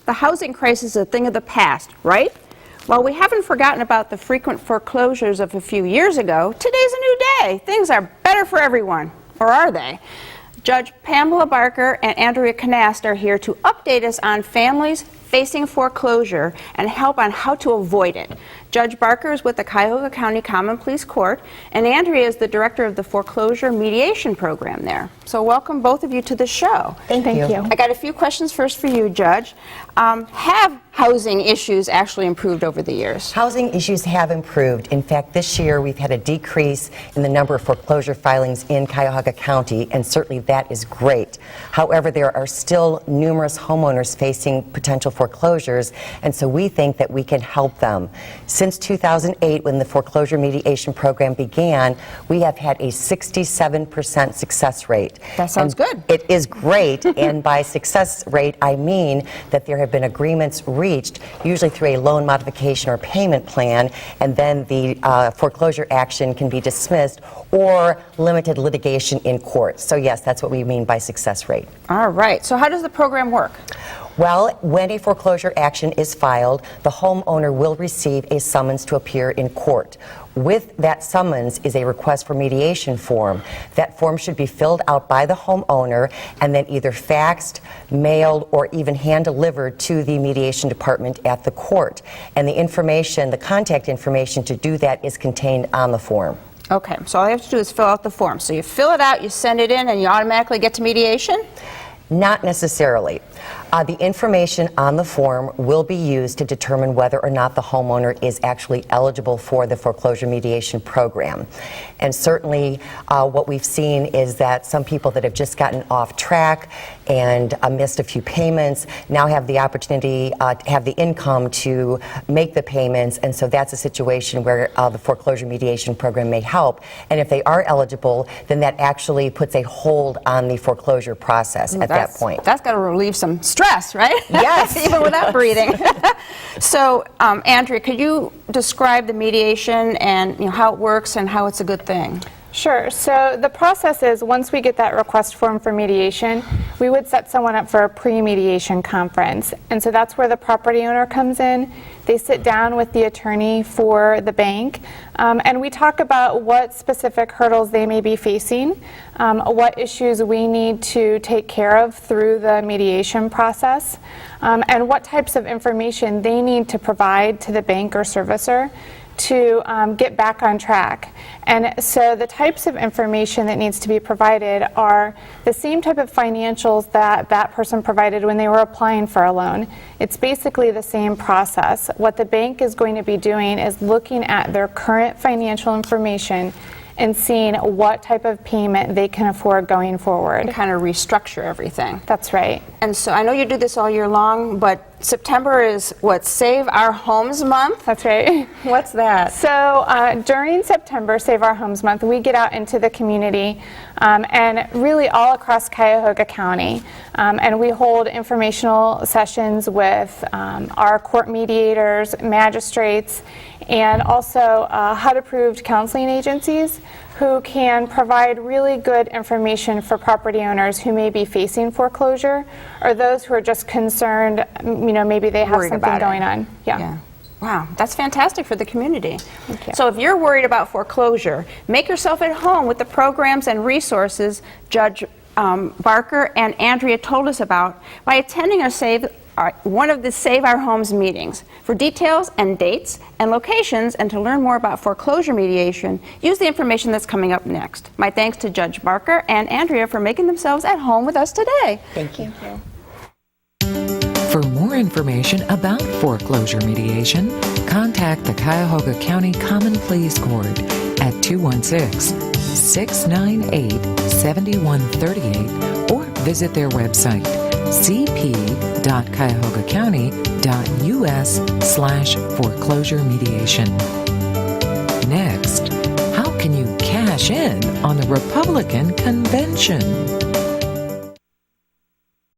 the housing crisis is a thing of the past, right? Well, we haven't forgotten about the frequent foreclosures of a few years ago. Today's a new day. Things are better for everyone. Or are they? Judge Pamela Barker and Andrea Knast are here to update us on families facing foreclosure and help on how to avoid it. Judge Barker is with the Cuyahoga County Common Pleas Court, and Andrea is the director of the foreclosure mediation program there. So welcome both of you to the show. Thank you. I got a few questions first for you, Judge. Have housing issues actually improved over the years? Housing issues have improved. In fact, this year we've had a decrease in the number of foreclosure filings in Cuyahoga County, and certainly that is great. However, there are still numerous homeowners facing potential foreclosures, and so we think that we can help them. Since 2008, when the foreclosure mediation program began, we have had a 67% success rate. That sounds good. It is great, and by success rate, I mean that there have been agreements reached, usually through a loan modification or payment plan, and then the foreclosure action can be dismissed or limited litigation in court. So yes, that's what we mean by success rate. All right. So how does the program work? Well, when a foreclosure action is filed, the homeowner will receive a summons to appear in court. With that summons is a request for mediation form. That form should be filled out by the homeowner and then either faxed, mailed, or even hand-delivered to the mediation department at the court. And the information, the contact information to do that is contained on the form. Okay, so all you have to do is fill out the form. So you fill it out, you send it in, and you automatically get to mediation? Not necessarily. The information on the form will be used to determine whether or not the homeowner is actually eligible for the foreclosure mediation program. And certainly what we've seen is that some people that have just gotten off track and missed a few payments now have the opportunity to have the income to make the payments, and so that's a situation where the foreclosure mediation program may help. And if they are eligible, then that actually puts a hold on the foreclosure process at that point. That's got to relieve some stress, right? Yes. Even without breathing. So, Andrea, could you describe the mediation and how it works and how it's a good thing? Sure. So the process is, once we get that request form for mediation, we would set someone up for a pre-mediation conference. And so that's where the property owner comes in. They sit down with the attorney for the bank, and we talk about what specific hurdles they may be facing, what issues we need to take care of through the mediation process, and what types of information they need to provide to the bank or servicer to get back on track. And so the types of information that needs to be provided are the same type of financials that that person provided when they were applying for a loan. It's basically the same process. What the bank is going to be doing is looking at their current financial information and seeing what type of payment they can afford going forward. And kind of restructure everything. That's right. And so I know you do this all year long, but September is what, Save Our Homes Month? That's right. What's that? So during September, Save Our Homes Month, we get out into the community and really all across Cuyahoga County. And we hold informational sessions with our court mediators, magistrates, and also HUD-approved counseling agencies who can provide really good information for property owners who may be facing foreclosure or those who are just concerned, maybe they have something going on. Yeah. Wow, that's fantastic for the community. Thank you. So if you're worried about foreclosure, make yourself at home with the programs and resources Judge Barker and Andrea told us about by attending one of the Save Our Homes meetings. For details and dates and locations and to learn more about foreclosure mediation, use the information that's coming up next. My thanks to Judge Barker and Andrea for making themselves at home with us today. Thank you. For more information about foreclosure mediation, contact the Cuyahoga County Common Pleas Court at 216-698-7138 or visit their website cp.cuyahogacounty.us/foreclosure mediation. Next, how can you cash in on the Republican convention?